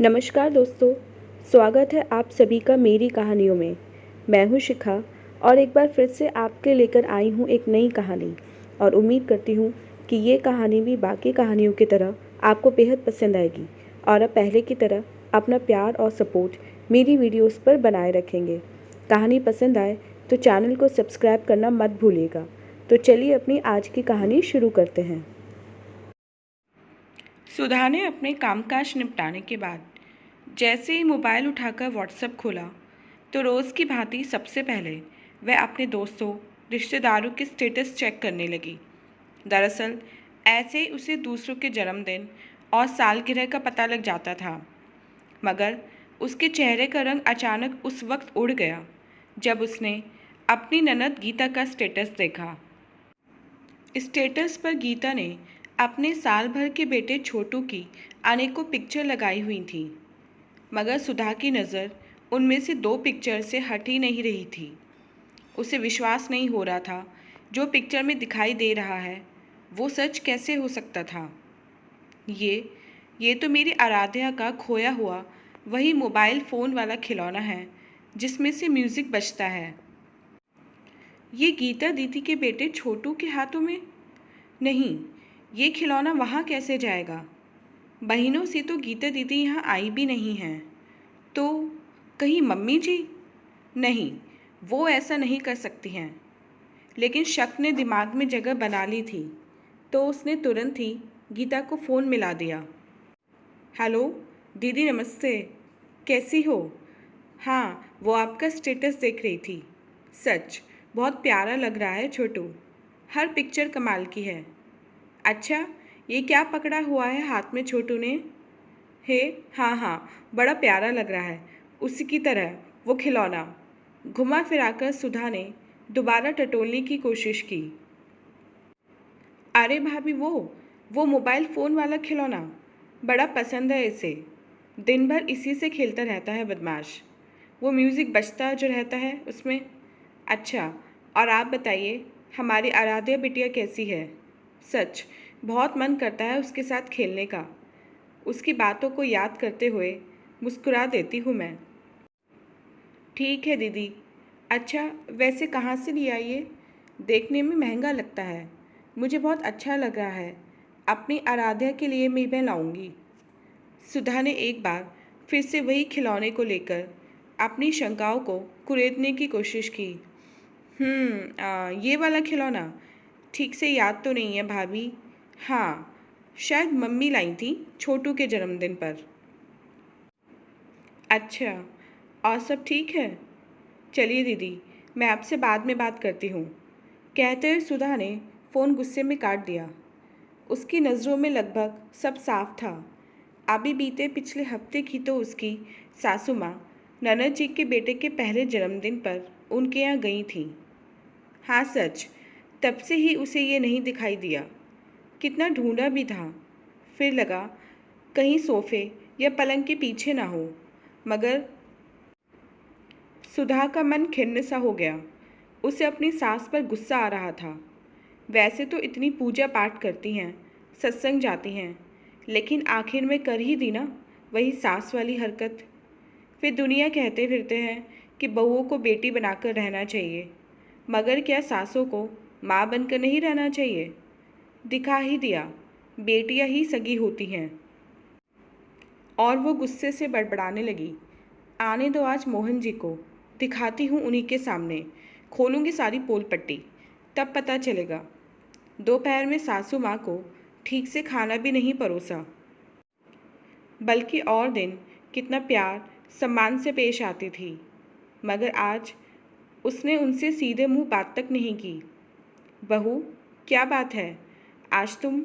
नमस्कार दोस्तों, स्वागत है आप सभी का मेरी कहानियों में। मैं हूँ शिखा और एक बार फिर से आपके लेकर आई हूँ एक नई कहानी और उम्मीद करती हूँ कि ये कहानी भी बाकी कहानियों की तरह आपको बेहद पसंद आएगी और अब पहले की तरह अपना प्यार और सपोर्ट मेरी वीडियोस पर बनाए रखेंगे। कहानी पसंद आए तो चैनल को सब्सक्राइब करना मत भूलिएगा। तो चलिए अपनी आज की कहानी शुरू करते हैं। सुधा ने अपने कामकाज निपटाने के बाद जैसे ही मोबाइल उठाकर व्हाट्सएप खोला तो रोज़ की भांति सबसे पहले वह अपने दोस्तों रिश्तेदारों के स्टेटस चेक करने लगी। दरअसल ऐसे ही उसे दूसरों के जन्मदिन और सालगिरह का पता लग जाता था, मगर उसके चेहरे का रंग अचानक उस वक्त उड़ गया जब उसने अपनी ननद गीता का स्टेटस देखा। स्टेटस पर गीता ने अपने साल भर के बेटे छोटू की अनेकों पिक्चर लगाई हुई थी, मगर सुधा की नज़र उनमें से 2 पिक्चर से हट ही नहीं रही थी। उसे विश्वास नहीं हो रहा था, जो पिक्चर में दिखाई दे रहा है वो सच कैसे हो सकता था। ये तो मेरी आराध्या का खोया हुआ वही मोबाइल फ़ोन वाला खिलौना है जिसमें से म्यूज़िक बजता है। ये गीता दीदी के बेटे छोटू के हाथों में नहीं, ये खिलौना वहाँ कैसे जाएगा? बहनों से तो गीता दीदी यहाँ आई भी नहीं हैं। तो कहीं मम्मी जी? नहीं, वो ऐसा नहीं कर सकती हैं। लेकिन शक ने दिमाग में जगह बना ली थी, तो उसने तुरंत ही गीता को फ़ोन मिला दिया। हेलो दीदी, नमस्ते, कैसी हो? हाँ, वो आपका स्टेटस देख रही थी। सच बहुत प्यारा लग रहा है छोटू, हर पिक्चर कमाल की है। अच्छा, ये क्या पकड़ा हुआ है हाथ में छोटू ने? हे, हाँ हाँ, बड़ा प्यारा लग रहा है, उसी की तरह वो खिलौना। घुमा फिराकर सुधा ने दोबारा टटोलने की कोशिश की। अरे भाभी, वो मोबाइल फ़ोन वाला खिलौना बड़ा पसंद है इसे। दिन भर इसी से खेलता रहता है बदमाश। वो म्यूज़िक बजता जो रहता है उसमें। अच्छा, और आप बताइए, हमारी आराध्या बिटिया कैसी है? सच बहुत मन करता है उसके साथ खेलने का। उसकी बातों को याद करते हुए मुस्कुरा देती हूँ मैं। ठीक है दीदी। अच्छा, वैसे कहाँ से लिया ये? देखने में महंगा लगता है, मुझे बहुत अच्छा लग रहा है। अपनी आराध्या के लिए मैं लाऊंगी। सुधा ने एक बार फिर से वही खिलौने को लेकर अपनी शंकाओं को कुरेदने की कोशिश की। ये वाला खिलौना ठीक से याद तो नहीं है भाभी। हाँ, शायद मम्मी लाई थी छोटू के जन्मदिन पर। अच्छा, और सब ठीक है? चलिए दीदी, मैं आपसे बाद में बात करती हूँ। कहते हुए सुधा ने फ़ोन गुस्से में काट दिया। उसकी नज़रों में लगभग सब साफ था। अभी बीते पिछले हफ्ते की तो उसकी सासू माँ ननद जी के बेटे के पहले जन्मदिन पर उनके यहाँ गई थी। हाँ सच, तब से ही उसे ये नहीं दिखाई दिया। कितना ढूंढा भी था, फिर लगा कहीं सोफे या पलंग के पीछे ना हो, मगर सुधा का मन खिन्न सा हो गया। उसे अपनी सास पर गुस्सा आ रहा था। वैसे तो इतनी पूजा पाठ करती हैं, सत्संग जाती हैं, लेकिन आखिर में कर ही दी ना वही सास वाली हरकत। फिर दुनिया कहते फिरते हैं कि बहुओं को बेटी बनाकर रहना चाहिए, मगर क्या सासों को माँ बनकर नहीं रहना चाहिए? दिखा ही दिया, बेटियां ही सगी होती हैं। और वो गुस्से से बड़बड़ाने लगी। आने दो आज मोहन जी को, दिखाती हूँ उन्हीं के सामने, खोलूँगी सारी पोल पट्टी, तब पता चलेगा। दोपहर में सासू माँ को ठीक से खाना भी नहीं परोसा, बल्कि और दिन कितना प्यार सम्मान से पेश आती थी, मगर आज उसने उनसे सीधे मुंह बात तक नहीं की। बहू, क्या बात है आज तुम?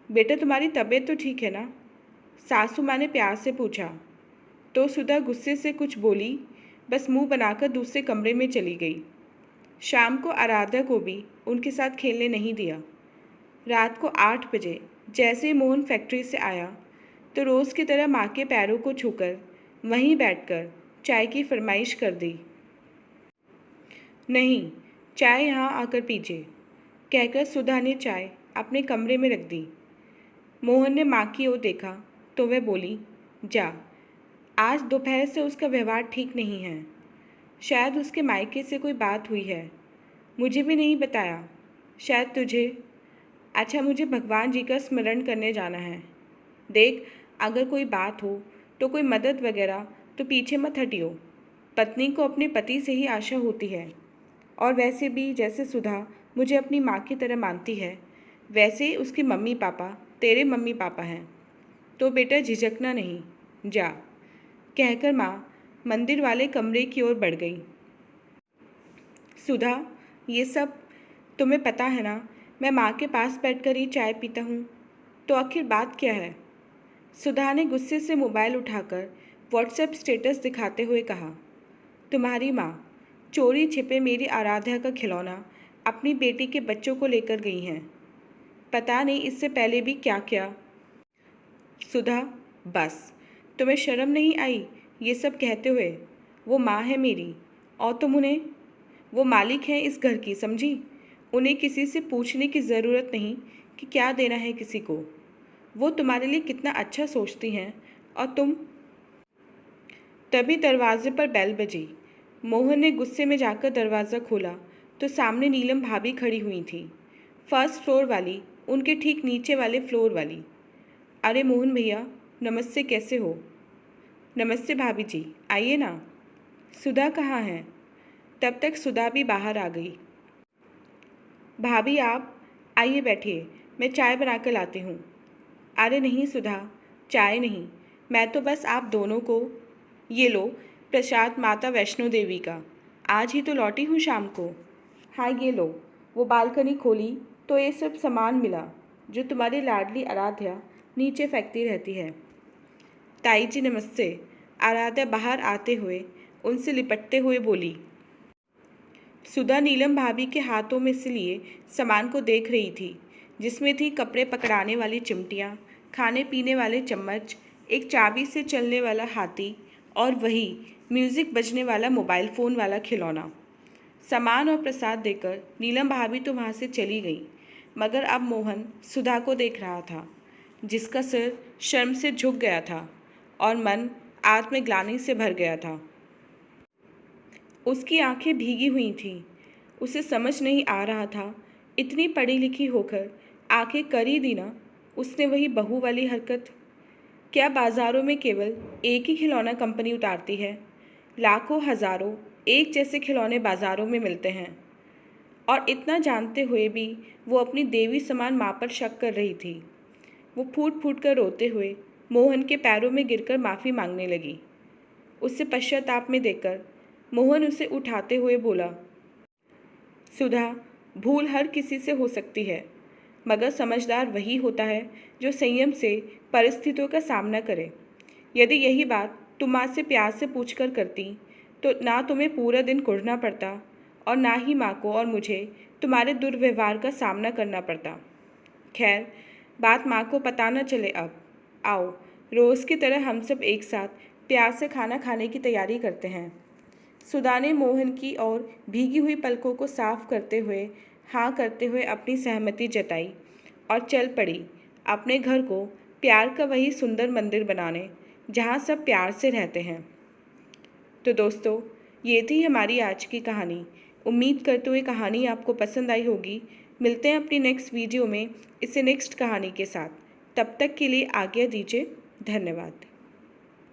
बेटा, तुम्हारी तबीयत तो ठीक है ना? सासू माँ ने प्यार से पूछा। तो सुधा गुस्से से कुछ बोली, बस मुंह बनाकर दूसरे कमरे में चली गई। शाम को आराध्या को भी उनके साथ खेलने नहीं दिया। रात को 8 बजे जैसे ही मोहन फैक्ट्री से आया तो रोज़ की तरह माँ के पैरों को छूकर वहीं बैठकर चाय की फरमाइश कर दी। नहीं, चाय यहाँ आकर पीजिए, कहकर सुधा ने चाय अपने कमरे में रख दी। मोहन ने माँ की ओर देखा तो वह बोली, जा। आज दोपहर से उसका व्यवहार ठीक नहीं है। शायद उसके मायके से कोई बात हुई है। मुझे भी नहीं बताया। शायद तुझे। अच्छा, मुझे भगवान जी का स्मरण करने जाना है। देख, अगर कोई बात हो तो कोई मदद वगैरह तो पीछे मत हटियो। पत्नी को अपने पति से ही आशा होती है। और वैसे भी जैसे सुधा मुझे अपनी माँ की तरह मानती है, वैसे ही उसके मम्मी पापा तेरे मम्मी पापा हैं। तो बेटा झिझकना नहीं, जा। कहकर माँ मंदिर वाले कमरे की ओर बढ़ गई। सुधा, ये सब तुम्हें पता है ना, मैं माँ के पास बैठकर ही चाय पीता हूँ। तो आखिर बात क्या है? सुधा ने गुस्से से मोबाइल उठाकर व्हाट्सएप स्टेटस दिखाते हुए कहा, तुम्हारी माँ चोरी छिपे मेरी आराध्या का खिलौना अपनी बेटी के बच्चों को लेकर गई हैं। पता नहीं इससे पहले भी क्या क्या। सुधा, बस, तुम्हें शर्म नहीं आई ये सब कहते हुए? वो माँ है मेरी, और तुम उन्हें, वो मालिक हैं इस घर की, समझी? उन्हें किसी से पूछने की ज़रूरत नहीं कि क्या देना है किसी को। वो तुम्हारे लिए कितना अच्छा सोचती हैं, और तुम। तभी दरवाजे पर बेल बजी। मोहन ने गुस्से में जाकर दरवाज़ा खोला तो सामने नीलम भाभी खड़ी हुई थी। फर्स्ट फ्लोर वाली, उनके ठीक नीचे वाले फ्लोर वाली। अरे मोहन भैया, नमस्ते, कैसे हो? नमस्ते भाभी जी, आइए ना। सुधा कहाँ है? तब तक सुधा भी बाहर आ गई। भाभी आप आइए, बैठिए, मैं चाय बना कर लाती हूँ। अरे नहीं सुधा, चाय नहीं, मैं तो बस आप दोनों को, ये लो प्रसाद माता वैष्णो देवी का, आज ही तो लौटी हूँ शाम को। हाँ ये लो। वो बालकनी खोली तो ये सब सामान मिला जो तुम्हारी लाडली आराध्या नीचे फेंकती रहती है। ताई जी नमस्ते। आराध्या बाहर आते हुए उनसे लिपटते हुए बोली। सुधा नीलम भाभी के हाथों में से लिए सामान को देख रही थी, जिसमें थी कपड़े पकड़ाने वाली चिमटियाँ, खाने पीने वाले चम्मच, एक चाबी से चलने वाला हाथी और वही म्यूज़िक बजने वाला मोबाइल फ़ोन वाला खिलौना। सामान और प्रसाद देकर नीलम भाभी तो वहाँ से चली गई, मगर अब मोहन सुधा को देख रहा था, जिसका सिर शर्म से झुक गया था और मन आत्मग्लानि से भर गया था। उसकी आंखें भीगी हुई थीं। उसे समझ नहीं आ रहा था, इतनी पढ़ी लिखी होकर आंखें कर ही दी ना उसने वही बहू वाली हरकत। क्या बाज़ारों में केवल एक ही खिलौना कंपनी उतारती है? लाखों हज़ारों एक जैसे खिलौने बाज़ारों में मिलते हैं। और इतना जानते हुए भी वो अपनी देवी समान माँ पर शक कर रही थी। वो फूट फूट कर रोते हुए मोहन के पैरों में गिरकर माफ़ी मांगने लगी। उससे पश्चाताप में देखकर मोहन उसे उठाते हुए बोला, सुधा, भूल हर किसी से हो सकती है, मगर समझदार वही होता है जो संयम से परिस्थितियों का सामना करे। यदि यही बात तुम माँ से प्यार से पूछकर करती तो ना तुम्हें पूरा दिन कुढ़ना पड़ता और ना ही माँ को और मुझे तुम्हारे दुर्व्यवहार का सामना करना पड़ता। खैर, बात माँ को पता न चले अब। आओ, रोज़ की तरह हम सब एक साथ प्यार से खाना खाने की तैयारी करते हैं। सुधा ने मोहन की और भीगी हुई पलकों को साफ करते हुए हाँ करते हुए अपनी सहमति जताई और चल पड़ी अपने घर को प्यार का वही सुंदर मंदिर बनाने जहाँ सब प्यार से रहते हैं। तो दोस्तों, ये थी हमारी आज की कहानी। उम्मीद करते हुए कहानी आपको पसंद आई होगी। मिलते हैं अपनी नेक्स्ट वीडियो में इसे नेक्स्ट कहानी के साथ। तब तक के लिए आज्ञा दीजिए। धन्यवाद।